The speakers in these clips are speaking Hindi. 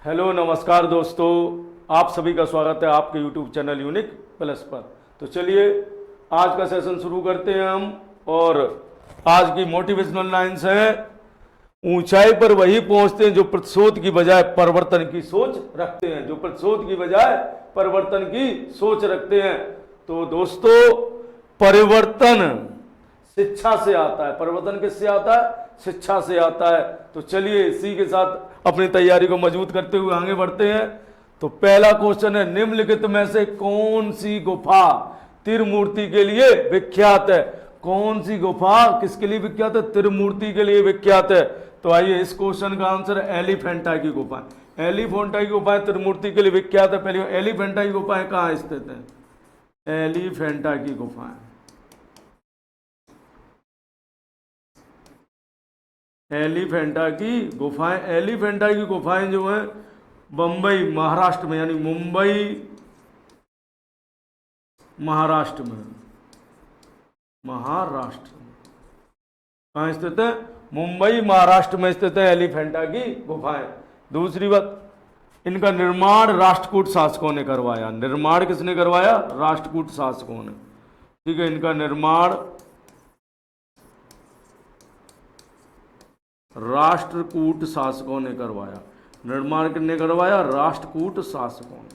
हेलो नमस्कार दोस्तों, आप सभी का स्वागत है आपके यूट्यूब चैनल यूनिक प्लस पर। तो चलिए आज का सेशन शुरू करते हैं हम। और आज की मोटिवेशनल लाइन्स है, ऊंचाई पर वही पहुंचते हैं जो प्रतिशोध की बजाय परिवर्तन की सोच रखते हैं। जो प्रतिशोध की बजाय परिवर्तन की सोच रखते हैं। तो दोस्तों, परिवर्तन शिक्षा से आता है। परिवर्तन किससे आता है? शिक्षा से आता है। तो चलिए इसी के साथ अपनी तैयारी को मजबूत करते हुए आगे बढ़ते हैं। तो पहला क्वेश्चन है, निम्नलिखित में से कौन सी गुफा त्रिमूर्ति के लिए विख्यात है? कौन सी गुफा किसके लिए विख्यात है? त्रिमूर्ति के लिए विख्यात है। तो आइए, इस क्वेश्चन का आंसर है एलिफेंटा की गुफा। एलिफेंटा की गुफा त्रिमूर्ति के लिए विख्यात है। पहले एलिफेंटा की गुफाएं कहाँ स्थित है? एलिफेंटा की गुफाएं एलिफेंटा की गुफाएं जो है बम्बई महाराष्ट्र में, यानी मुंबई महाराष्ट्र में कहाँ स्थित है? मुंबई महाराष्ट्र में स्थित है एलिफेंटा की गुफाएं। दूसरी बात, इनका निर्माण राष्ट्रकूट शासकों ने करवाया। निर्माण किसने करवाया? राष्ट्रकूट शासकों ने। ठीक है, इनका निर्माण राष्ट्रकूट शासकों ने करवाया। निर्माण किसने करवाया? राष्ट्रकूट शासकों ने।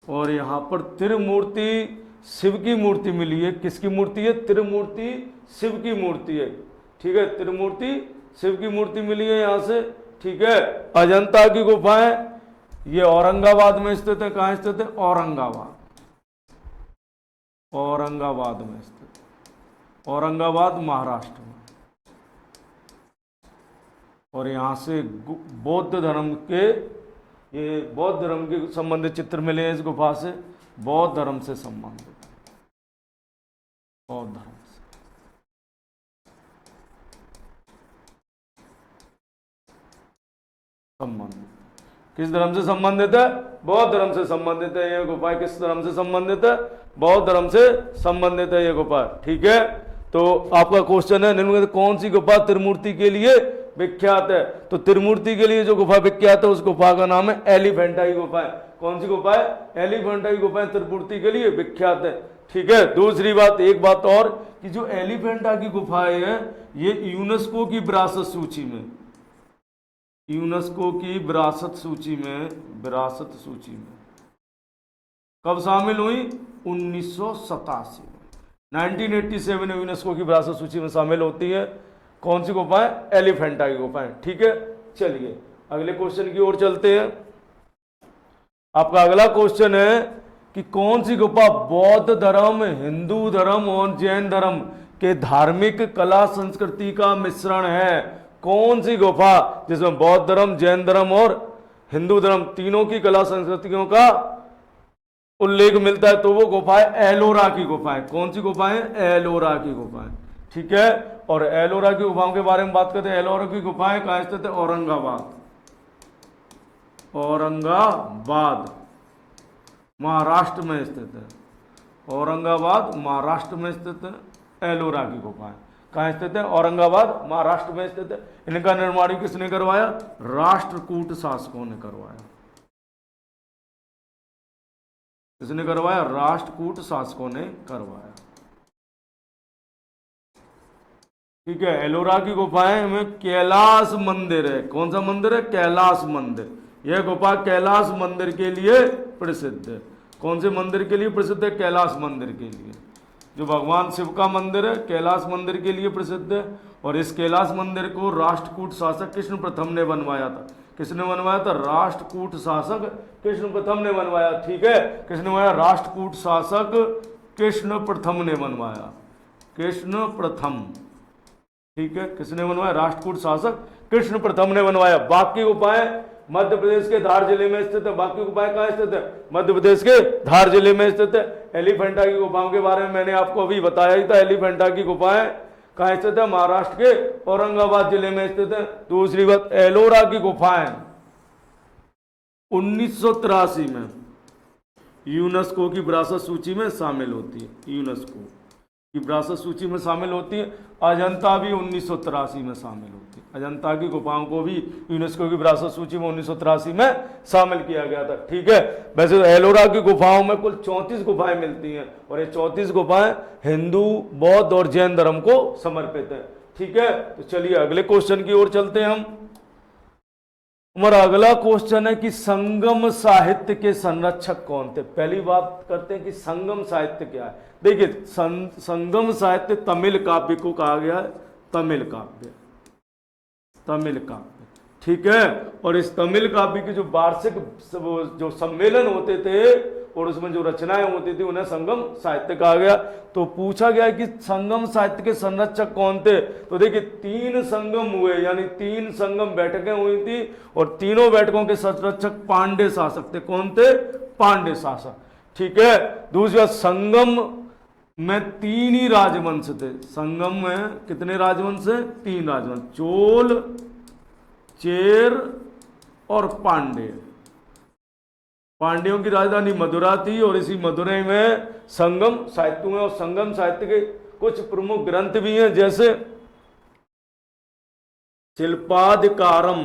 और यहां पर त्रिमूर्ति शिव की मूर्ति मिली है। किसकी मूर्ति है? त्रिमूर्ति शिव की मूर्ति है। ठीक है, त्रिमूर्ति शिव की मूर्ति मिली है यहां से। ठीक है, अजंता की गुफाएं ये औरंगाबाद में स्थित है। कहां स्थित है? औरंगाबाद में स्थित, औरंगाबाद महाराष्ट्र में। और यहाँ से बौद्ध धर्म के संबंधित चित्र मिले हैं इस गुफा से। बौद्ध धर्म से संबंधित, बौद्ध धर्म से संबंधित। किस धर्म से संबंधित है? बौद्ध धर्म से संबंधित है ये गुफा। किस धर्म से संबंधित है? बौद्ध धर्म से संबंधित है ये गुफा। ठीक है, तो आपका क्वेश्चन है, निम्नलिखित कौन सी गुफा त्रिमूर्ति के लिए विख्यात है? तो त्रिमूर्ति के लिए जो गुफा विख्यात है उस गुफा का नाम है एलिफेंटा की गुफा है। कौन सी गुफा है? एलिफेंटा की गुफा त्रिमूर्ति के लिए विख्यात है। ठीक है, दूसरी बात, एक बात और, कि जो एलिफेंटा की गुफाएं हैं ये यूनेस्को की विरासत सूची में, यूनेस्को की विरासत सूची में कब शामिल हुई? 1987 में। 1987 में यूनेस्को की विरासत सूची में शामिल होती है। कौन सी गुफाएं? एलिफेंटा की गुफाएं। ठीक है, चलिए अगले क्वेश्चन की ओर चलते हैं। आपका अगला क्वेश्चन है कि कौन सी गुफा बौद्ध धर्म, हिंदू धर्म और जैन धर्म के धार्मिक कला संस्कृति का मिश्रण है? कौन सी गुफा जिसमें बौद्ध धर्म, जैन धर्म और हिंदू धर्म तीनों की कला संस्कृतियों का उल्लेख मिलता है? तो वो गुफा है एलोरा की गुफाएं। कौन सी गुफाएं? एलोरा की गुफाएं। ठीक है, और एलोरा की गुफाओं के बारे में बात करते हैं। एलोरा की गुफाएं कहाँ स्थित है? औरंगाबाद महाराष्ट्र में स्थित है। औरंगाबाद महाराष्ट्र में स्थित है एलोरा की गुफाएं। कहाँ स्थित है? औरंगाबाद महाराष्ट्र में स्थित है। इनका निर्माण किसने करवाया? राष्ट्रकूट शासकों ने करवाया। किसने करवाया? राष्ट्रकूट शासकों ने करवाया। ठीक है, एलोरा की गुफाएं में कैलाश मंदिर है। कौन सा मंदिर है? कैलाश मंदिर। यह गुफा कैलाश मंदिर के लिए प्रसिद्ध है। कौन से मंदिर के लिए प्रसिद्ध है? कैलाश मंदिर के लिए। जो भगवान शिव का मंदिर है, कैलाश मंदिर के लिए प्रसिद्ध है। और इस कैलाश मंदिर को राष्ट्रकूट शासक कृष्ण प्रथम ने बनवाया था। किसने बनवाया था? राष्ट्रकूट शासक कृष्ण प्रथम ने बनवाया। ठीक है, किसने बनवाया? राष्ट्रकूट शासक कृष्ण प्रथम ने बनवाया। कृष्ण प्रथम। ठीक है, किसने बनवाया? राष्ट्रकूट शासक कृष्ण प्रथम ने बनवाया। बाकी गुफाएं मध्य प्रदेश के धार जिले में स्थित है। बाकी गुफाएं कहाँ स्थित है? मध्य प्रदेश के धार जिले में स्थित है। एलिफेंटा की गुफाओं के बारे में मैंने आपको अभी बताया ही था। एलिफेंटा की गुफाएं कहाँ स्थित है? महाराष्ट्र के औरंगाबाद जिले में स्थित है। दूसरी बात, एलोरा की गुफाएं 1983 में यूनेस्को की विरासत सूची में शामिल होती है। यूनेस्को की विरासत सूची में शामिल होती है। अजंता भी 1983 में शामिल होती है। अजंता की गुफाओं को भी यूनेस्को की विरासत सूची में 1983 में शामिल किया गया था। ठीक है, वैसे तो एलोरा की गुफाओं में कुल 34 गुफाएं मिलती हैं और ये 34 गुफाएं हिंदू, बौद्ध और जैन धर्म को समर्पित है। ठीक है, तो चलिए अगले क्वेश्चन की ओर चलते हैं हम। हमारा अगला क्वेश्चन है कि संगम साहित्य के संरक्षक कौन थे। पहली बात करते हैं कि संगम साहित्य क्या है। देखिए, संगम साहित्य तमिल काव्य को कहा गया है, तमिल काव्य, तमिल काव्य। ठीक है, और इस तमिल काव्य के जो वार्षिक जो सम्मेलन होते थे और उसमें जो रचनाएं होती थी उन्हें संगम साहित्य कहा गया। तो पूछा गया कि संगम साहित्य के संरक्षक कौन थे। तो देखिए 3 संगम हुए, यानी 3 संगम बैठकें हुई थी और तीनों बैठकों के संरक्षक पांड्य शासक थे। कौन थे? पांड्य शासक। ठीक है, दूसरा संगम में 3 ही राजवंश थे। संगम में कितने राजवंश है? 3 राजवंश, चोल, चेर और पांड्य। पांड्यों की राजधानी मदुरा थी और इसी मदुरै में संगम साहित्य हुए और संगम साहित्य के कुछ प्रमुख ग्रंथ भी हैं, जैसे शिल्पाधिकारम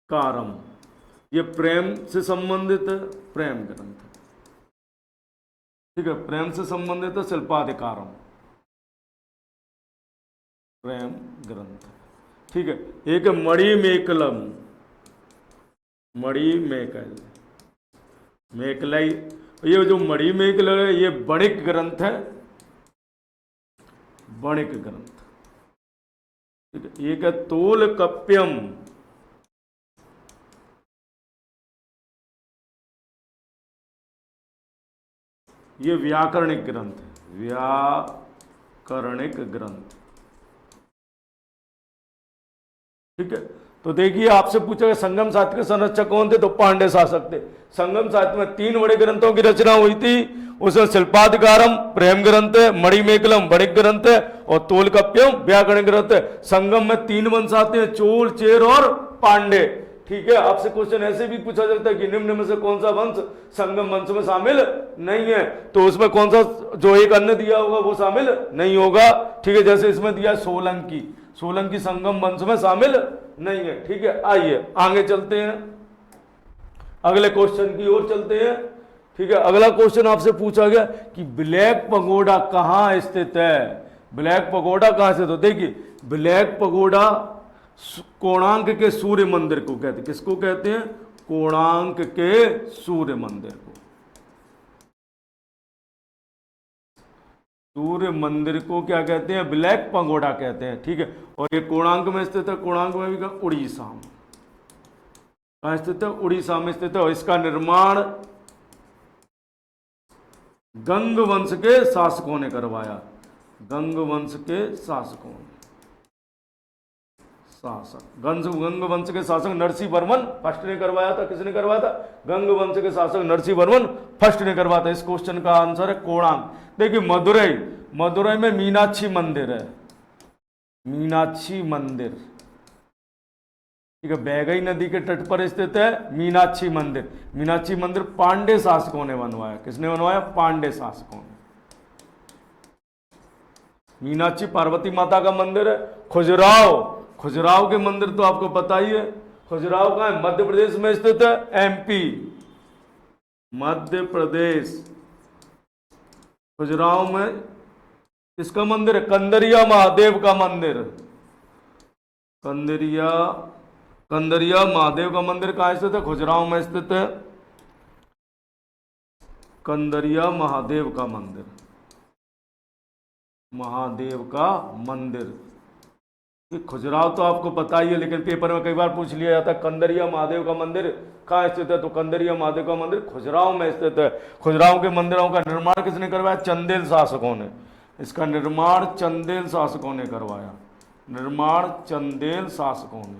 कारम, ये प्रेम से संबंधित है, प्रेम ग्रंथ। ठीक है, प्रेम से संबंधित है शिल्पाधिकारम, प्रेम ग्रंथ। ठीक है, एक मणिमेकलम, मणिमेकल, मेकलाई, ये जो मणिमेकल है ये वणिक ग्रंथ है, वणिक ग्रंथ। ठीक है, एक है तोलकप्यम, ये व्याकरणिक ग्रंथ है, व्याकरणिक ग्रंथ। ठीक है, तो देखिए आपसे पूछा गया संगम साहित्य के संरक्षक कौन थे, तो पांड्य शासक थे। संगम साहित्य में 3 बड़े ग्रंथों की रचना हुई थी, उसमें शिल्पाधिकारम प्रेम ग्रंथ है, मणिमेकलम वणिक ग्रंथ है और तोलकप्यम व्याकरण ग्रंथ है। संगम में 3 वंश आते हैं, चोल, चेर और पांड्य। ठीक है, आपसे क्वेश्चन ऐसे भी पूछा जाता है कि निम्न में से कौन सा वंश संगम वंश में शामिल नहीं है, तो उसमें कौन सा जो एक अन्य दिया होगा वो शामिल नहीं होगा। ठीक है, जैसे इसमें दिया सोलंकी, सोलंकी संगम वंश में शामिल नहीं है। ठीक है, आइए आगे चलते हैं, अगले क्वेश्चन की ओर चलते हैं। ठीक है, अगला क्वेश्चन आपसे पूछा गया कि ब्लैक पगोडा कहां स्थित है। ब्लैक पगोडा कहां स्थित है? देखिए ब्लैक पगोडा कोणार्क के सूर्य मंदिर को कहते हैं। किसको कहते हैं? कोणार्क के सूर्य मंदिर को, सूर्य मंदिर को क्या कहते हैं? ब्लैक पगोडा कहते हैं। ठीक है, और ये कोणार्क में स्थित है, कोणार्क में भी उड़ीसा में कहाँ स्थित है? उड़ीसा में स्थित है और इसका निर्माण गंग वंश के शासकों ने करवाया, गंग वंश के शासकों ने, गंग वंश के शासक नरसिंह वर्मन फर्स्ट ने करवाया था। किसने करवाया था? गंग वंश के शासक नरसिंह वर्मन फर्स्ट ने करवाया था। इस क्वेश्चन का आंसर है कोणार्क। देखिए मदुरै, मदुरै में मीनाक्षी मंदिर है, मीनाक्षी मंदिर। ठीक है, बैगई नदी के तट पर स्थित है मीनाक्षी मंदिर। मीनाक्षी मंदिर पांड्य शासकों ने बनवाया। किसने बनवाया? पांड्य शासकों ने। मीनाक्षी पार्वती माता का मंदिर है। खजुराहो, खजुराहो के मंदिर तो आपको पता ही है। खजुराहो कहाँ है? मध्य प्रदेश में स्थित है, एमपी, मध्य प्रदेश। खजुराहो में इसका मंदिर है कंदरिया महादेव का मंदिर, कंदरिया, कंदरिया महादेव का मंदिर कहाँ स्थित है? खजुराहो में स्थित है कंदरिया महादेव का मंदिर, महादेव का मंदिर। खजुराहो तो आपको पता ही है, लेकिन पेपर में कई बार पूछ लिया जाता है कंदरिया महादेव का मंदिर कहाँ स्थित है, तो कंदरिया महादेव का मंदिर खजुराहो में स्थित है। खजुराहो के मंदिरों का निर्माण किसने करवाया? चंदेल शासकों ने। इसका निर्माण चंदेल शासकों ने करवाया, निर्माण चंदेल शासकों ने।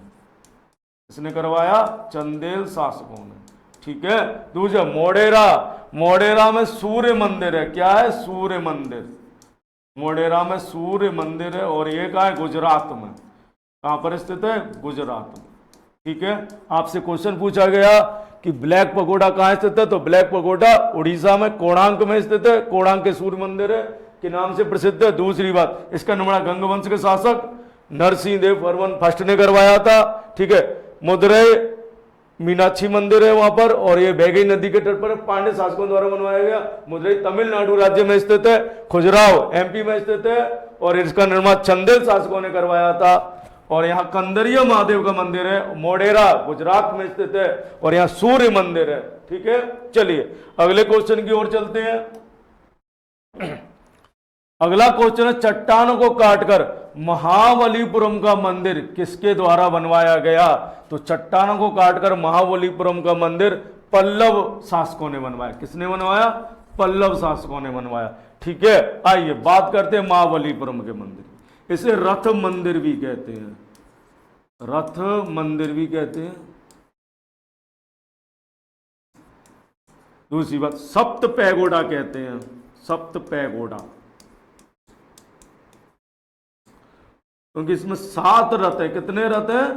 इसने करवाया? चंदेल शासकों ने। ठीक है, दूसरा मोढेरा, मोढेरा में सूर्य मंदिर है। क्या है? सूर्य मंदिर। मोढेरा में सूर्य मंदिर है और ये कहाँ है? गुजरात में। कहाँ पर स्थित है? गुजरात में। ठीक है, आपसे क्वेश्चन पूछा गया कि ब्लैक पगोडा कहाँ स्थित है, तो ब्लैक पगोडा उड़ीसा में कोणार्क में स्थित है। कोणार्क के सूर्य मंदिर है। के नाम से प्रसिद्ध है। दूसरी बात, इसका निर्माण गंग वंश के शासक नरसिंह देव वर्मन फर्स्ट ने करवाया था। ठीक है, मदुरई मीनाक्षी मंदिर है वहां पर, और ये बैगई नदी के तट पर पांड्य शासकों द्वारा बनवाया गया। मदुरई तमिलनाडु राज्य में स्थित है, खुजराहो एमपी में स्थित है, और इसका निर्माण चंदेल शासकों ने करवाया था। और यहाँ कंदरिया महादेव का मंदिर है, मोढेरा गुजरात में स्थित है, और यहाँ सूर्य मंदिर है। ठीक है, चलिए अगले क्वेश्चन की ओर चलते हैं। अगला क्वेश्चन है, चट्टानों को काटकर महाबलीपुरम का मंदिर किसके द्वारा बनवाया गया? तो चट्टानों को काटकर महाबलीपुरम का मंदिर पल्लव शासकों ने बनवाया। किसने बनवाया? पल्लव शासकों ने बनवाया। ठीक है, आइए बात करते हैं महाबलीपुरम के मंदिर। इसे रथ मंदिर भी कहते हैं, रथ मंदिर भी कहते हैं। दूसरी बात, सप्त पैगोडा कहते हैं, सप्त पैगोडा, क्योंकि इसमें 7 रथ है। कितने रथ हैं?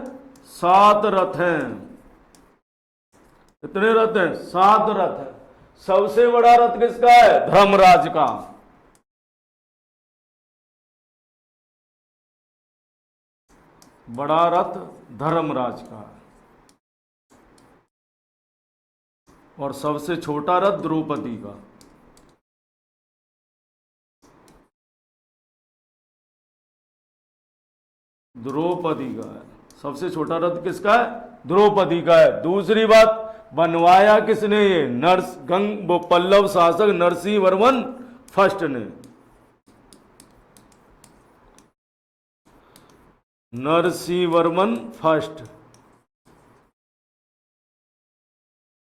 7 रथ हैं। कितने रथ हैं? 7 रथ है। सबसे बड़ा रथ किसका है? धर्मराज का। बड़ा रथ धर्मराज का, और सबसे छोटा रथ द्रौपदी का। द्रौपदी का है। सबसे छोटा रथ किसका है? द्रौपदी का है। दूसरी बात, बनवाया किसने? ये वो पल्लव शासक नरसिंह वर्मन फर्स्ट ने। नरसिंह वर्मन फर्स्ट।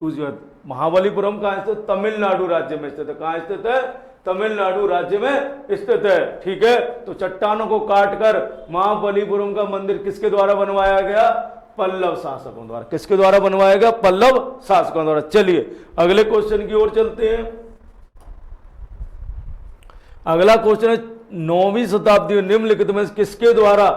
दूसरी बात, महाबलीपुरम कहां स्थित? तमिलनाडु राज्य में स्थित है। कहां स्थित है? तमिलनाडु राज्य में स्थित है। ठीक है, तो चट्टानों को काटकर महाबलीपुरम का मंदिर किसके द्वारा बनवाया गया? पल्लव शासकों द्वारा। किसके द्वारा बनवाया गया? पल्लव शासकों द्वारा। चलिए अगले क्वेश्चन की ओर चलते हैं। अगला क्वेश्चन है, 9वीं शताब्दी में निम्नलिखित में किसके द्वारा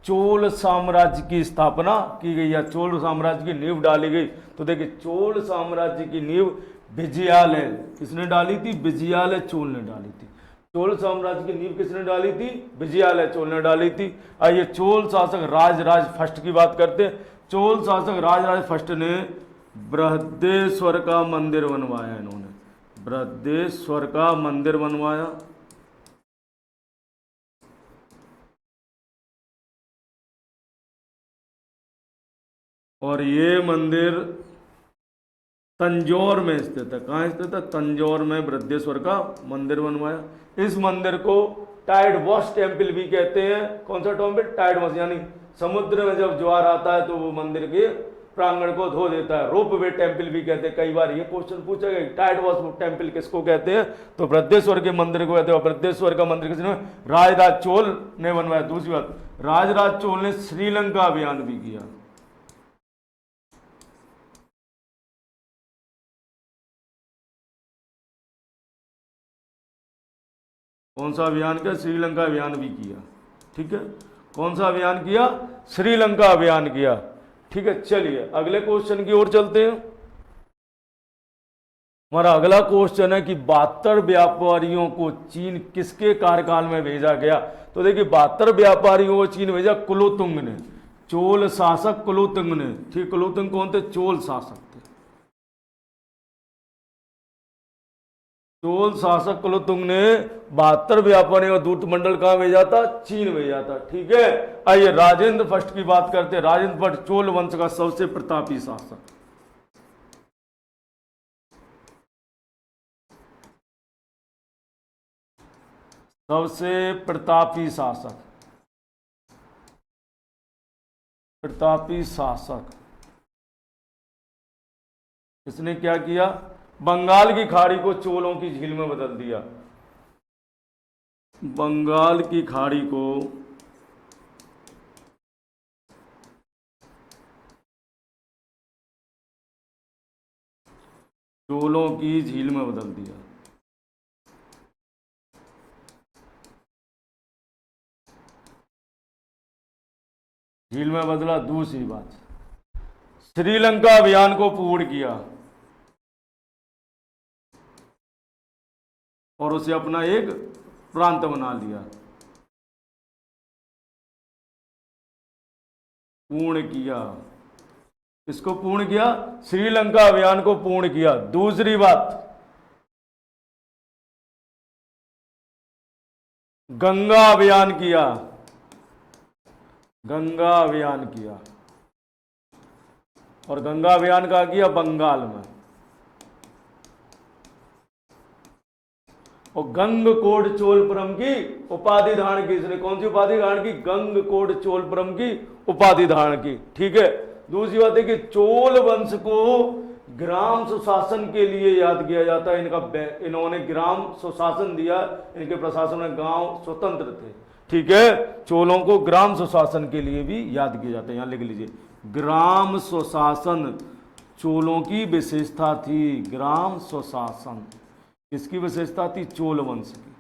चोल साम्राज्य की स्थापना की गई या चोल साम्राज्य की नींव डाली गई? तो देखिए, चोल साम्राज्य की नींव विजयालय किसने डाली थी? विजयालय चोल ने डाली थी। चोल साम्राज्य की नींव किसने डाली थी? विजयालय चोल ने डाली थी। आइए चोल शासक राजराज फर्स्ट की बात करते हैं। चोल शासक राजराज फर्स्ट ने बृहदेश्वर का मंदिर बनवाया। इन्होंने बृहदेश्वर का मंदिर बनवाया, और ये मंदिर तंजौर में स्थित है। कहाँ स्थित है? तंजौर में बृहदेश्वर का मंदिर बनवाया। इस मंदिर को टाइड वॉश टेम्पल भी कहते हैं। कौन सा टेम्पल? टाइड वॉश, यानी समुद्र में जब ज्वार आता है तो वो मंदिर के प्रांगण को धो देता है। रोप वे टेम्पल भी कहते हैं। कई बार ये क्वेश्चन पूछा गया, टाइड वॉश टेम्पल किसको कहते हैं? तो बृहदेश्वर के मंदिर को कहते हैं। बृहदेश्वर का मंदिर किसने? राजराज चोल ने बनवाया। दूसरी बात, राजराज चोल ने श्रीलंका अभियान भी किया। कौन सा अभियान किया? श्रीलंका अभियान भी किया। ठीक है, कौन सा अभियान किया? श्रीलंका अभियान किया। ठीक है, चलिए अगले क्वेश्चन की ओर चलते हैं। हमारा अगला क्वेश्चन है कि 72 व्यापारियों को चीन किसके कार्यकाल में भेजा गया? तो देखिए, 72 व्यापारियों को चीन भेजा कुलोतुंग ने, चोल शासक कुलोतुंग ने। ठीक, कुलोतुंग कौन थे? चोल शासक थे। चोल शासक कुलोतुंग ने 72 व्यापारियों का दूत मंडल कहां भेजा था? चीन भेजा था। ठीक है, आइए राजेंद्र फर्स्ट की बात करते हैं। राजेंद्र फर्स्ट चोल वंश का सबसे प्रतापी शासक। सबसे प्रतापी शासक, प्रतापी शासक। इसने क्या किया? बंगाल की खाड़ी को चोलों की झील में बदल दिया। बंगाल की खाड़ी को चोलों की झील में बदल दिया। झील में बदला। दूसरी बात, श्रीलंका अभियान को पूर्ण किया और उसे अपना एक प्रांत बना लिया, पूर्ण किया। इसको पूर्ण किया, श्रीलंका अभियान को पूर्ण किया। दूसरी बात, गंगा अभियान किया, गंगा अभियान किया। और गंगा अभियान कहाँ किया? बंगाल में। और गंगकोट चोलपुरम की उपाधि धारण की। इसने कौन सी उपाधि धारण की? गंगकोट चोलपुरम की उपाधि धारण की। ठीक है। दूसरी बात है कि चोल वंश को ग्राम सुशासन के लिए याद किया जाता है। इन्होंने ग्राम सुशासन दिया, इनके प्रशासन में गांव स्वतंत्र थे। ठीक है। चोलों को ग्राम सुशासन के लिए भी याद किया जाता है। यहां लिख लीजिए, ग्राम सुशासन चोलों की विशेषता थी। ग्राम सुशासन किसकी विशेषता थी? चोल वंश की।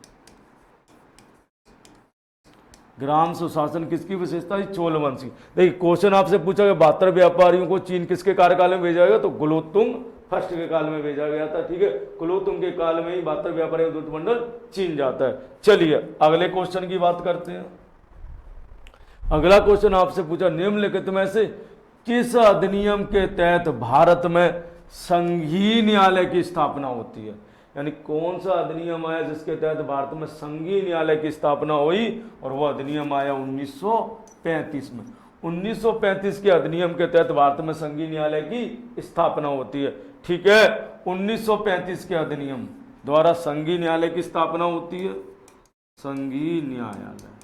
ग्राम सुशासन किसकी विशेषता थी? चोल वंश की। देखिए क्वेश्चन आपसे पूछा गया 72 व्यापारियों को चीन किसके कार्यकाल में भेजा गया? तो कुलोत्तुंग फर्स्ट के काल में भेजा गया था। ठीक है। कुलोत्तुंग के काल में ही 72 व्यापारियों का दूत मंडल चीन जाता है। चलिए अगले क्वेश्चन की बात करते हैं। अगला क्वेश्चन आपसे पूछा, निम्नलिखित में से किस अधिनियम के तहत भारत में संघीय न्यायालय की स्थापना होती है? यानी कौन सा अधिनियम आया जिसके तहत भारत में संघीय न्यायालय की स्थापना हुई? और वह अधिनियम आया 1935 में। 1935 के अधिनियम के तहत भारत में संघीय न्यायालय की स्थापना होती है। ठीक है। 1935 के अधिनियम द्वारा संघीय न्यायालय की स्थापना होती है। संघीय न्यायालय।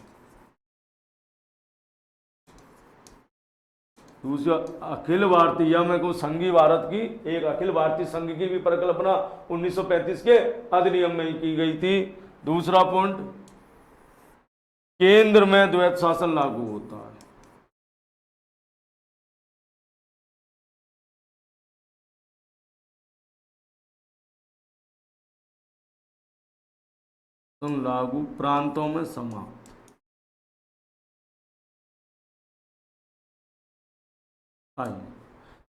दूसरा, अखिल भारतीय में को संघीय भारत की एक अखिल भारतीय संघ की भी परिकल्पना 1935 के अधिनियम में ही की गई थी। दूसरा पॉइंट, केंद्र में द्वैत शासन लागू होता है। लागू, प्रांतों में समाप्त।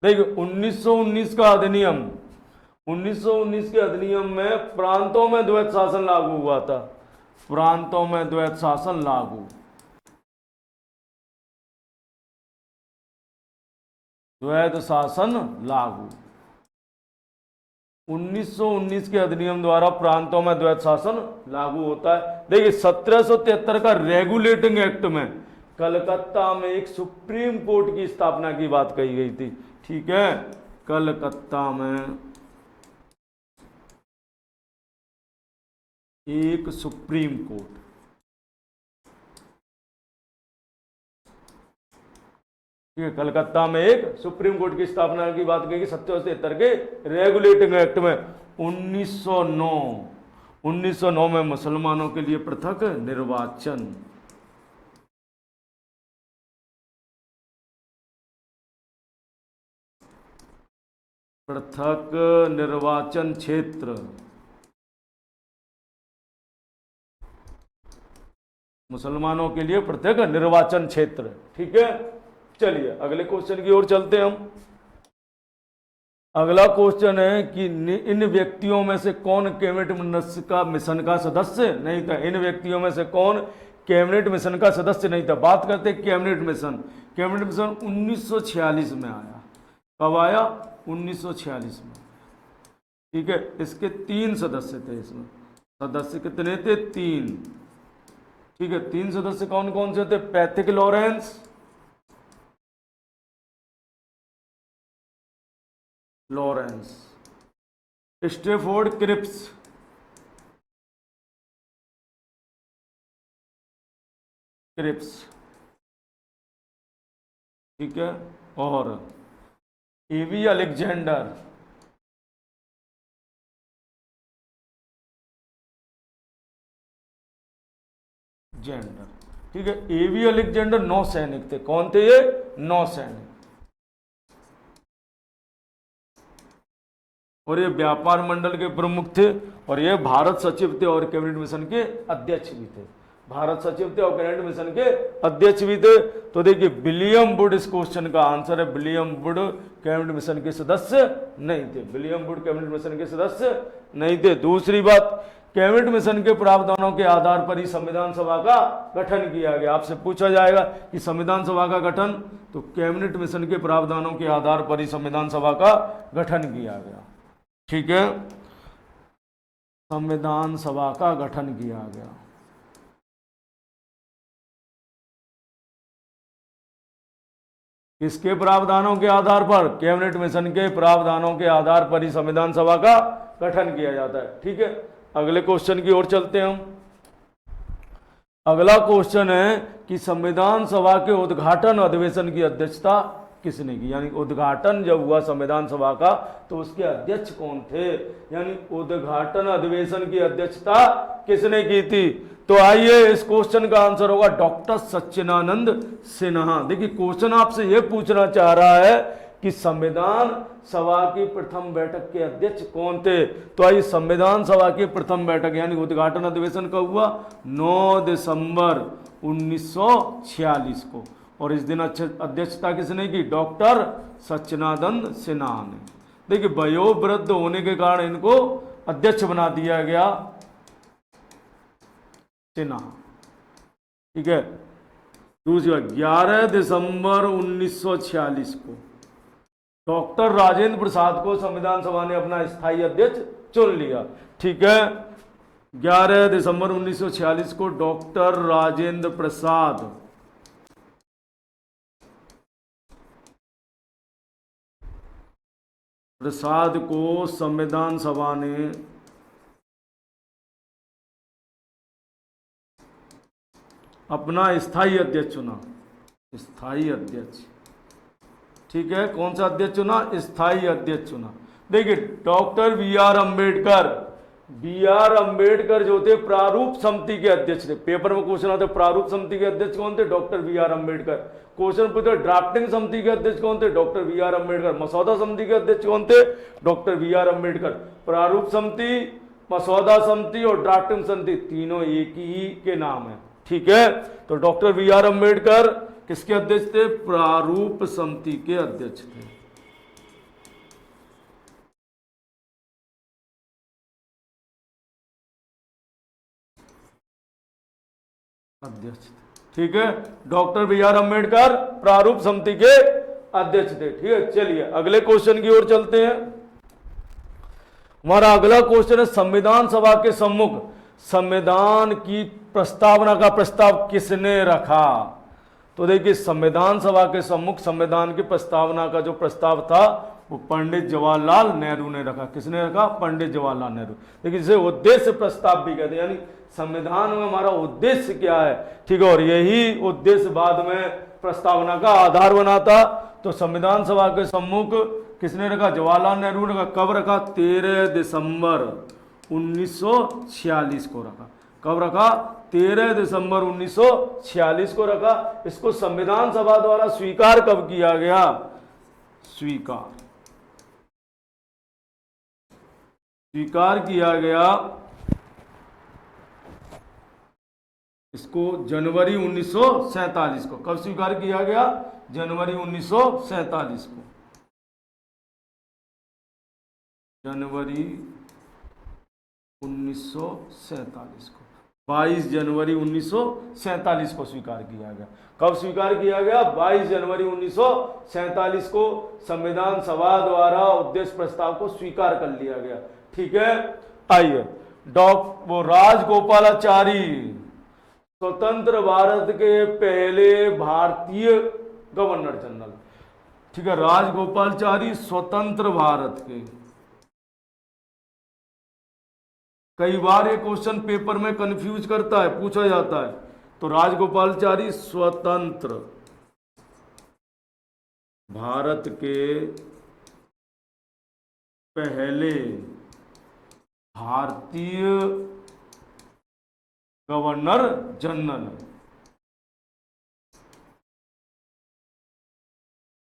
देखिए 1919 का अधिनियम, 1919 के अधिनियम में प्रांतों में द्वैत शासन लागू हुआ था। प्रांतों में द्वैत शासन लागू, द्वैत शासन लागू। 1919 के अधिनियम द्वारा प्रांतों में द्वैत शासन लागू होता है। देखिए 1773 का रेगुलेटिंग एक्ट में कलकत्ता में एक सुप्रीम कोर्ट की स्थापना की बात कही गई थी। ठीक है। कलकत्ता में एक सुप्रीम कोर्ट, ठीक है, कलकत्ता में एक सुप्रीम कोर्ट की स्थापना की बात कही 1773 के रेगुलेटिंग एक्ट में। 1909 में मुसलमानों के लिए पृथक निर्वाचन, पृथक निर्वाचन क्षेत्र, मुसलमानों के लिए पृथक निर्वाचन क्षेत्र। ठीक है। चलिए अगले क्वेश्चन की ओर चलते हैं हम। अगला क्वेश्चन है कि इन व्यक्तियों में से कौन कैबिनेट मिशन का सदस्य नहीं था? इन व्यक्तियों में से कौन कैबिनेट मिशन का सदस्य नहीं था? बात करते हैं कैबिनेट मिशन। कैबिनेट मिशन 1946 में आया। कब आया? 1946 में। ठीक है। इसके 3 सदस्य थे। इसमें सदस्य कितने थे? 3। ठीक है। 3 सदस्य कौन कौन से थे? पैथिक लॉरेंस, स्टेफोर्ड क्रिप्स, ठीक है, और एवी अलेक्जेंडर। ठीक है। एवी अलेक्जेंडर नौसैनिक थे। कौन थे ये? नौसैनिक। और ये व्यापार मंडल के प्रमुख थे और ये भारत सचिव थे और कैबिनेट मिशन के अध्यक्ष भी थे। भारत सचिव थे और कैबिनेट मिशन के अध्यक्ष भी थे। तो देखिए विलियम वुड इस क्वेश्चन का आंसर है। विलियम वुड कैबिनेट मिशन के सदस्य नहीं थे। विलियम वुड कैबिनेट मिशन के सदस्य नहीं थे। दूसरी बात, कैबिनेट मिशन के प्रावधानों के आधार पर ही संविधान सभा का गठन किया गया। आपसे पूछा जाएगा कि संविधान सभा का गठन, तो कैबिनेट मिशन के प्रावधानों के आधार पर ही संविधान सभा का गठन किया गया। ठीक है, संविधान सभा का गठन किया गया। किसके प्रावधानों के आधार पर? कैबिनेट मिशन के प्रावधानों के आधार पर ही संविधान सभा का गठन किया जाता है। ठीक है, अगले क्वेश्चन की ओर चलते हैं हम। अगला क्वेश्चन है कि संविधान सभा के उद्घाटन अधिवेशन की अध्यक्षता किसने की? यानी उद्घाटन जब हुआ संविधान सभा का तो उसके अध्यक्ष कौन थे? यानी उद्घाटन अधिवेशन की अध्यक्षता किसने की थी? तो आइए, इस क्वेश्चन का आंसर होगा डॉक्टर सच्चिदानंद सिन्हा। देखिए, क्वेश्चन आपसे यह पूछना चाह रहा है कि संविधान सभा की प्रथम बैठक के अध्यक्ष कौन थे? तो आइए, संविधान सभा की प्रथम बैठक यानी उद्घाटन अधिवेशन कब हुआ? 9 दिसंबर 1946 को। और इस दिन अध्यक्षता किसने की? डॉक्टर सच्चिदानंद सिन्हा ने। देखिए, वयोवृद्ध होने के कारण इनको अध्यक्ष बना दिया गया सिन्हा। ठीक है, दूसरी बात, 11 दिसंबर 1946 को डॉक्टर राजेंद्र प्रसाद को संविधान सभा ने अपना स्थायी अध्यक्ष चुन लिया। ठीक है, 11 दिसंबर 1946 को डॉक्टर राजेंद्र प्रसाद को संविधान सभा ने अपना स्थायी अध्यक्ष चुना। स्थायी अध्यक्ष, ठीक है, कौन सा अध्यक्ष चुना? स्थायी अध्यक्ष चुना। देखिए, डॉक्टर बी आर अम्बेडकर जो थे प्रारूप समिति के अध्यक्ष थे। पेपर में क्वेश्चन आता है प्रारूप समिति के अध्यक्ष कौन थे? Doctor B R Ambedkar. Question पूछते ड्राफ्टिंग समिति के अध्यक्ष कौन थे? Doctor B R Ambedkar. मसौदा समिति के अध्यक्ष कौन थे? Doctor B R Ambedkar. प्रारूप समिति, मसौदा समिति और ड्राफ्टिंग समिति तीनों एक ही के नाम है। ठीक है, तो डॉक्टर बी आर अम्बेडकर किसके अध्यक्ष थे? प्रारूप समिति के अध्यक्ष थे। अध्यक्ष, ठीक है, डॉक्टर बी आर अम्बेडकर प्रारूप समिति के अध्यक्ष थे। ठीक है, चलिए अगले क्वेश्चन की ओर चलते हैं। हमारा अगला क्वेश्चन है संविधान सभा के सम्मुख संविधान की प्रस्तावना का प्रस्ताव किसने रखा? तो देखिए, संविधान सभा के सम्मुख संविधान की प्रस्तावना का जो प्रस्ताव था वो पंडित जवाहरलाल नेहरू ने रखा। किसने रखा? पंडित जवाहरलाल नेहरू। देखिए, इसे उद्देश्य प्रस्ताव भी कहते हैं, यानी संविधान में हमारा उद्देश्य क्या है। ठीक है, और यही उद्देश्य बाद में प्रस्तावना का आधार बना था। तो संविधान सभा के सम्मुख किसने रखा? जवाहरलाल नेहरू ने रखा। कब रखा? 13 दिसंबर 1946 को रखा। कब रखा? 13 दिसंबर 1946 को रखा। इसको संविधान सभा द्वारा स्वीकार कब किया गया? स्वीकार किया गया इसको जनवरी 1947 को। कब स्वीकार किया गया? जनवरी 1947 को। जनवरी 1947 को, 22 जनवरी 1947 को स्वीकार किया गया। कब स्वीकार किया गया? 22 जनवरी 1947 को संविधान सभा द्वारा उद्देश्य प्रस्ताव को स्वीकार कर लिया गया। ठीक है, आइए, राजगोपालाचारी स्वतंत्र भारत के पहले भारतीय गवर्नर जनरल। ठीक है, राजगोपालाचारी स्वतंत्र भारत के। कई बार ये क्वेश्चन पेपर में कंफ्यूज करता है, पूछा जाता है। तो राजगोपालाचारी स्वतंत्र भारत के पहले भारतीय गवर्नर जनरल।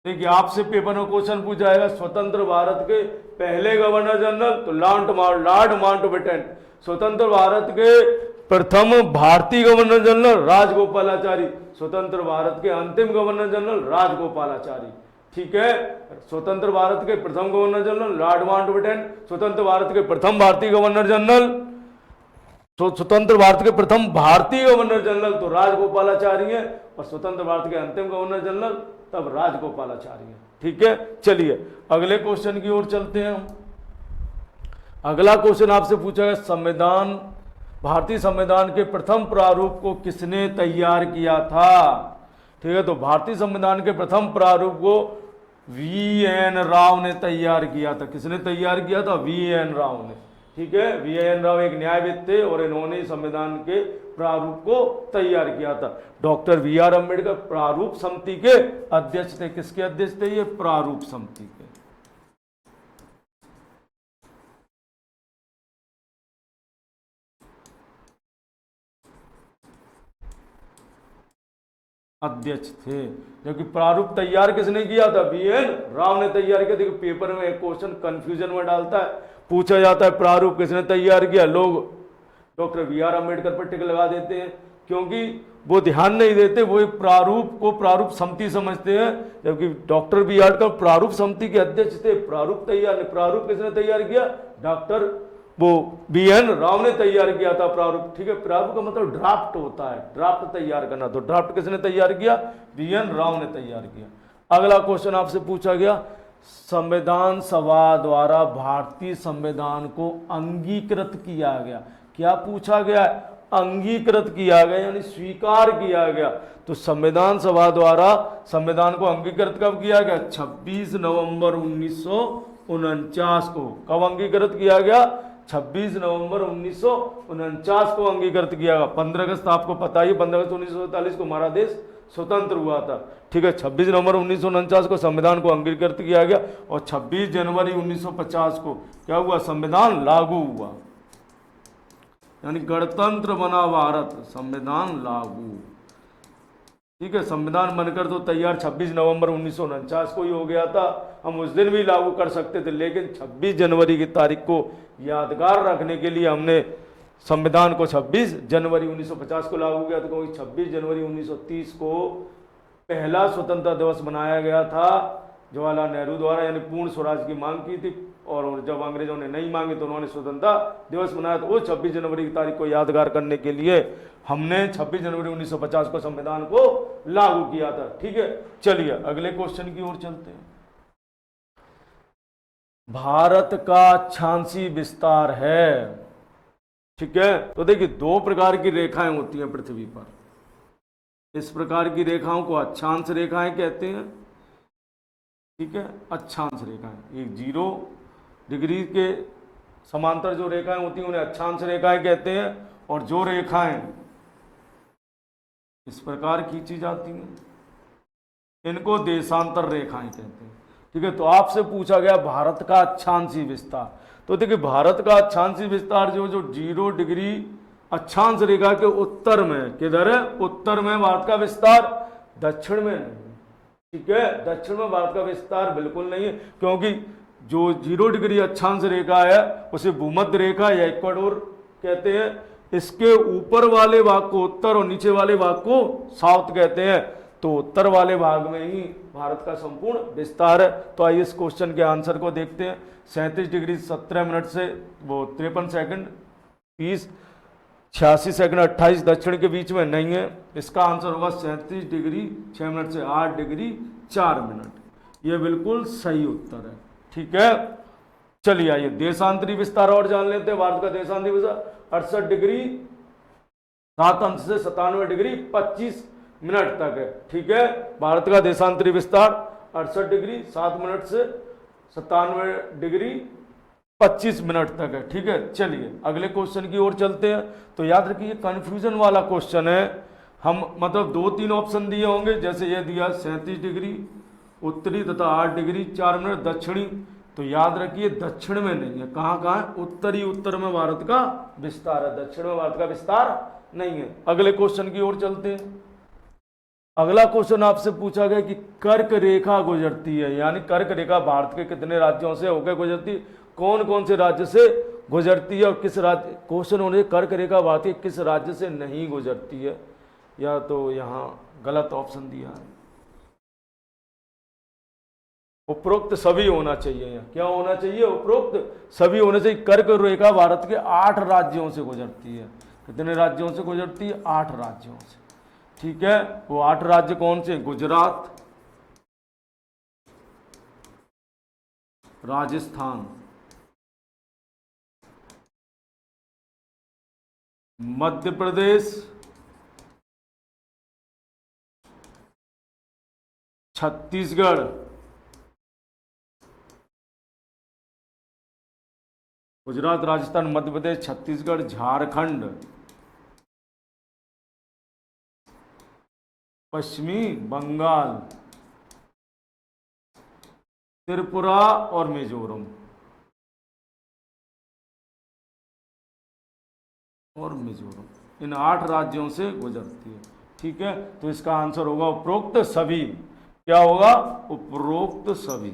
देखिए, आपसे पेपर में क्वेश्चन पूछा जाएगा स्वतंत्र भारत के पहले गवर्नर जनरल, तो लॉर्ड माउंटबेटन। स्वतंत्र भारत के प्रथम भारतीय गवर्नर जनरल राजगोपालाचारी। स्वतंत्र भारत के अंतिम गवर्नर जनरल राजगोपालाचारी। ठीक है, स्वतंत्र भारत के प्रथम गवर्नर जनरल लॉर्ड माउंटबेटन, स्वतंत्र भारत के प्रथम भारतीय गवर्नर जनरल तो स्वतंत्र भारत के प्रथम भारतीय गवर्नर जनरल तो राजगोपालाचारी हैं, और स्वतंत्र भारत के अंतिम गवर्नर जनरल तब राजगोपालाचारी हैं। ठीक है, चलिए अगले क्वेश्चन की ओर चलते हैं हम। अगला क्वेश्चन आपसे पूछा गया, संविधान, भारतीय संविधान के प्रथम प्रारूप को किसने तैयार किया था? ठीक है, तो भारतीय संविधान के प्रथम प्रारूप को वी.एन. राव ने तैयार किया था। किसने तैयार किया था? वी.एन. राव ने। ठीक है, वी.एन. राव एक न्यायविद थे और इन्होंने संविधान के प्रारूप को तैयार किया था। Doctor B R. अम्बेडकर प्रारूप समिति के अध्यक्ष थे। किसके अध्यक्ष थे? ये प्रारूप समिति के अध्यक्ष थे। जबकि प्रारूप तैयार किसने किया था? वी.एन. राव ने तैयार किया। देखिए पेपर में एक क्वेश्चन कंफ्यूजन में डालता है, पूछा जाता है प्रारूप किसने तैयार किया, लोग डॉक्टर बी.आर. अम्बेडकर पर टिक लगा देते हैं, क्योंकि वो ध्यान नहीं देते, वो प्रारूप को प्रारूप समिति समझते हैं। जबकि डॉक्टर बी.आर. अम्बेडकर प्रारूप समिति के अध्यक्ष थे। प्रारूप किसने तैयार किया? Doctor VN. राव ने तैयार किया था प्रारूप। ठीक है, प्रारूप का मतलब ड्राफ्ट होता है, ड्राफ्ट तैयार करना। तो ड्राफ्ट किसने तैयार किया? वी.एन. राव ने तैयार किया। अगला क्वेश्चन आपसे पूछा गया, संविधान सभा द्वारा भारतीय संविधान को अंगीकृत किया गया। क्या पूछा गया? अंगीकृत किया गया यानी स्वीकार किया गया। तो संविधान सभा द्वारा संविधान को अंगीकृत कब किया गया? 26 नवंबर 1949 को। कब अंगीकृत किया गया? 26 नवंबर 1949 को अंगीकृत किया गया। 15 अगस्त आपको पता ही, 15 अगस्त 1947 को हमारा देश स्वतंत्र हुआ था। ठीक है, 26 नवंबर 1949 को संविधान को अंगीकृत किया गया और 26 जनवरी 1950 को क्या हुआ? संविधान लागू हुआ, यानी गणतंत्र बना भारत, संविधान लागू। ठीक है, संविधान बनकर तो तैयार 26 नवंबर 1949 को ही हो गया था। हम उस दिन भी लागू कर सकते थे, लेकिन 26 जनवरी की तारीख को यादगार रखने के लिए हमने संविधान को 26 जनवरी 1950 को लागू किया था, क्योंकि 26 जनवरी 1930 को पहला स्वतंत्रता दिवस मनाया गया था जवाहरलाल नेहरू द्वारा, यानी पूर्ण स्वराज की मांग की थी। और जब अंग्रेजों ने नहीं मांगी तो उन्होंने स्वतंत्रता दिवस मनाया। तो वो 26 जनवरी की तारीख को यादगार करने के लिए हमने 26 जनवरी 1950 को संविधान को लागू किया था। ठीक है, चलिए अगले क्वेश्चन की ओर चलते हैं। भारत का अक्षांशीय विस्तार है। ठीक है, तो देखिए दो प्रकार की रेखाएं होती हैं पृथ्वी पर। इस प्रकार की रेखाओं को अक्षांश रेखाएं कहते हैं। ठीक है, अक्षांश रेखाएं, एक 0 डिग्री के समांतर जो रेखाएं होती हैं उन्हें अक्षांश रेखाएं कहते हैं, और जो रेखाएं इस प्रकार खींची जाती हैं इनको देशांतर रेखाएं कहते हैं। ठीक है, तो आपसे पूछा गया भारत का अक्षांशीय विस्तार। तो देखिए भारत का अक्षांशीय विस्तार जो 0 डिग्री अक्षांश रेखा के उत्तर में, किधर है? उत्तर में भारत का विस्तार, दक्षिण में नहीं। ठीक है, दक्षिण में भारत का विस्तार बिल्कुल नहीं है, क्योंकि जो 0 डिग्री अक्षांश रेखा है उसे भूमध्य रेखा या इक्वाडोर कहते हैं। इसके ऊपर वाले भाग को उत्तर और नीचे वाले भाग को साउथ कहते हैं। तो उत्तर वाले भाग में ही भारत का संपूर्ण विस्तार है। तो आइए इस क्वेश्चन के आंसर को देखते हैं। 37 डिग्री 17 मिनट से 53 सेकंड 30 86 सेकंड 28 दक्षिण के बीच में नहीं है। इसका आंसर होगा 37 डिग्री 6 मिनट से 8 डिग्री 4 मिनट। यह बिल्कुल सही उत्तर है। ठीक है, चलिए आइए देशांतरी विस्तार और जान लेते हैं। भारत का देशांतरी विस्तार 68 डिग्री 7 अंश से 97 डिग्री 25 मिनट तक है। ठीक है, भारत का देशांतरी विस्तार 68 डिग्री 7 मिनट से 97 डिग्री 25 मिनट तक है। ठीक है, चलिए अगले क्वेश्चन की ओर चलते हैं। तो याद रखिए कंफ्यूजन वाला क्वेश्चन है। हम मतलब 2-3 ऑप्शन दिए होंगे, जैसे ये दिया 37 डिग्री उत्तरी तथा 8 डिग्री 4 मिनट दक्षिणी। तो याद रखिए दक्षिण में नहीं है। कहाँ कहाँ है? उत्तरी उत्तर में भारत का विस्तार है, दक्षिण में भारत का विस्तार नहीं है। अगले क्वेश्चन की ओर चलते हैं। अगला क्वेश्चन आपसे पूछा गया कि कर्क रेखा गुजरती है, यानी कर्क रेखा भारत के कितने राज्यों से होकर गुजरती है, कौन कौन से राज्य से गुजरती है और किस राज्य, क्वेश्चन होने कर्क रेखा भारत के किस राज्य से नहीं गुजरती है, या तो यहाँ गलत ऑप्शन दिया है। उपरोक्त सभी होना चाहिए। यहाँ क्या होना चाहिए? उपरोक्त सभी होना चाहिए। कर्क रेखा भारत के 8 राज्यों से गुजरती है। कितने राज्यों से गुजरती है? 8 राज्यों से। ठीक है, वो 8 राज्य कौन से? गुजरात, राजस्थान, मध्य प्रदेश, छत्तीसगढ़, गुजरात, राजस्थान, मध्य प्रदेश, छत्तीसगढ़, झारखंड, पश्चिमी बंगाल, त्रिपुरा और मिजोरम। इन 8 राज्यों से गुजरती है। ठीक है, तो इसका आंसर होगा उपरोक्त सभी। क्या होगा? उपरोक्त सभी।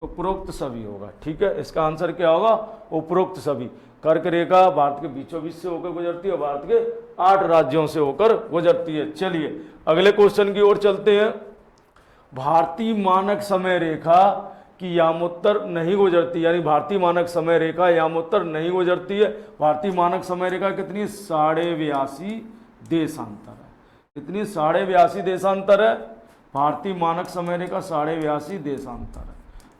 उपरोक्त सभी होगा। ठीक है, इसका आंसर क्या होगा? उपरोक्त सभी। कर्क रेखा भारत के बीचों बीच से होकर गुजरती है, भारत के 8 राज्यों से होकर गुजरती है। चलिए अगले क्वेश्चन की ओर चलते हैं। भारतीय मानक समय रेखा की यामोत्तर नहीं गुजरती, यानी भारतीय मानक समय रेखा यामोत्तर नहीं गुजरती है। भारतीय मानक समय रेखा कितनी? 82.5 देशांतर है। कितनी? 82.5 देशांतर है। भारतीय मानक समय रेखा 82.5 देशांतर है।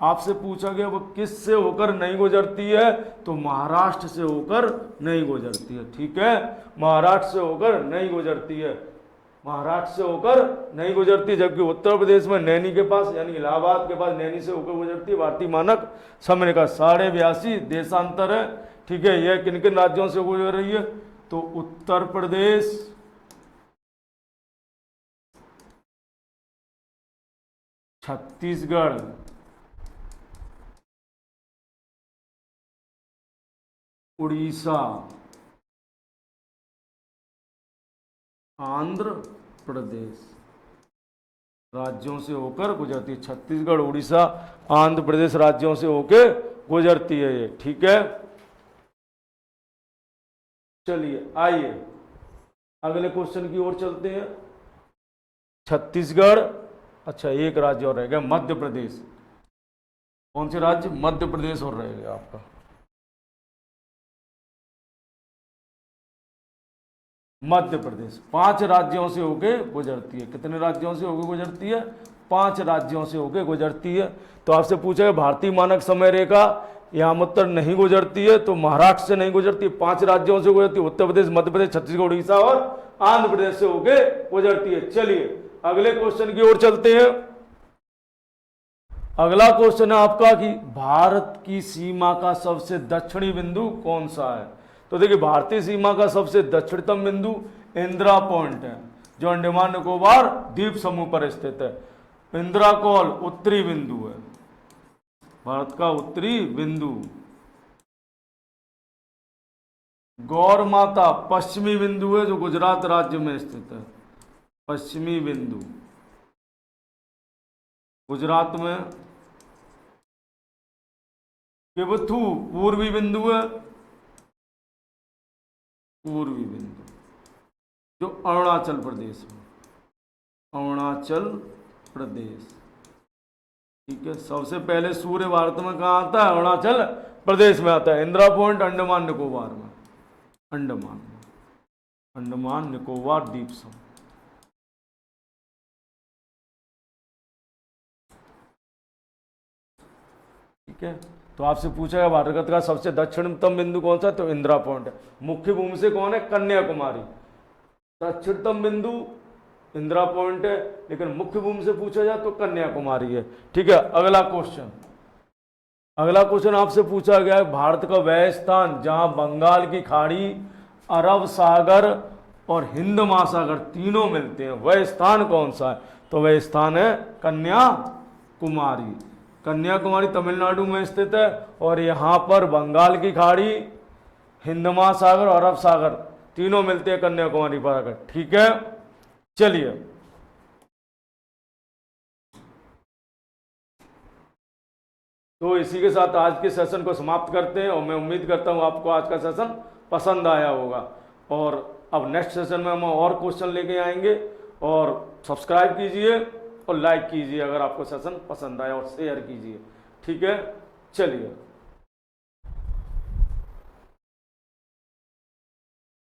आपसे पूछा गया वो किस से होकर नहीं गुजरती है? तो महाराष्ट्र से होकर नहीं गुजरती है। ठीक है, महाराष्ट्र से होकर नहीं गुजरती है। महाराष्ट्र से होकर नहीं गुजरती, जबकि उत्तर प्रदेश में नैनी के पास, यानी इलाहाबाद के पास नैनी से होकर गुजरती है। भारतीय मानक समय रेखा 82.5 देशांतर है। ठीक है, यह किन किन राज्यों से गुजर रही है? तो उत्तर प्रदेश, छत्तीसगढ़, उड़ीसा, आंध्र प्रदेश राज्यों से होकर गुजरती है। छत्तीसगढ़, उड़ीसा, आंध्र प्रदेश राज्यों से होकर गुजरती है ये। ठीक है, चलिए आइए अगले क्वेश्चन की ओर चलते हैं। छत्तीसगढ़, अच्छा एक राज्य और रह गया, मध्य प्रदेश। कौन से राज्य? मध्य प्रदेश और रह गया आपका। मध्य प्रदेश 5 राज्यों से होके गुजरती है। कितने राज्यों से होके गुजरती है? 5 राज्यों से होके गुजरती है। तो आपसे पूछा है भारतीय मानक समय रेखा यामोत्तर नहीं गुजरती है, तो महाराष्ट्र से नहीं गुजरती, 5 राज्यों से गुजरती है। उत्तर प्रदेश, मध्य प्रदेश, छत्तीसगढ़, उड़ीसा और आंध्र प्रदेश से होके गुजरती है। चलिए अगले क्वेश्चन की ओर चलते हैं। अगला क्वेश्चन है आपका कि भारत की सीमा का सबसे दक्षिणी बिंदु कौन सा है? तो देखिए भारतीय सीमा का सबसे दक्षिणतम बिंदु इंदिरा पॉइंट है, जो अंडमान निकोबार द्वीप समूह पर स्थित है। इंदिरा कॉल उत्तरी बिंदु है, भारत का उत्तरी बिंदु। गौर माता पश्चिमी बिंदु है, जो गुजरात राज्य में स्थित है। पश्चिमी बिंदु गुजरात में। किबथू पूर्वी बिंदु है, पूर्वी बिंदु, जो अरुणाचल प्रदेश में। अरुणाचल प्रदेश। ठीक है, सबसे पहले सूर्य भारत में कहाँ आता है? अरुणाचल प्रदेश में आता है। इंदिरा पॉइंट अंडमान निकोबार में, अंडमान निकोबार द्वीप समूह। ठीक है, तो आपसे पूछा गया भारत का सबसे दक्षिणतम बिंदु कौन सा है? तो इंदिरा पॉइंट है। मुख्य भूमि से कौन है? कन्याकुमारी। दक्षिणतम बिंदु इंदिरा पॉइंट है, लेकिन मुख्य भूमि से पूछा जाए तो कन्याकुमारी है। ठीक है, अगला क्वेश्चन आपसे पूछा गया है भारत का वह स्थान जहां बंगाल की खाड़ी, अरब सागर और हिंद महासागर तीनों मिलते हैं, वह स्थान कौन सा है? तो वह स्थान है कन्याकुमारी। कन्याकुमारी तमिलनाडु में स्थित है और यहाँ पर बंगाल की खाड़ी, हिंद महासागर और अरब सागर तीनों मिलते हैं कन्याकुमारी पर आकर। ठीक है, चलिए तो इसी के साथ आज के सेशन को समाप्त करते हैं और मैं उम्मीद करता हूँ आपको आज का सेशन पसंद आया होगा। और अब नेक्स्ट सेशन में हम और क्वेश्चन लेके आएंगे और सब्सक्राइब कीजिए और लाइक कीजिए अगर आपको सेशन पसंद आया, और शेयर कीजिए। ठीक है, चलिए।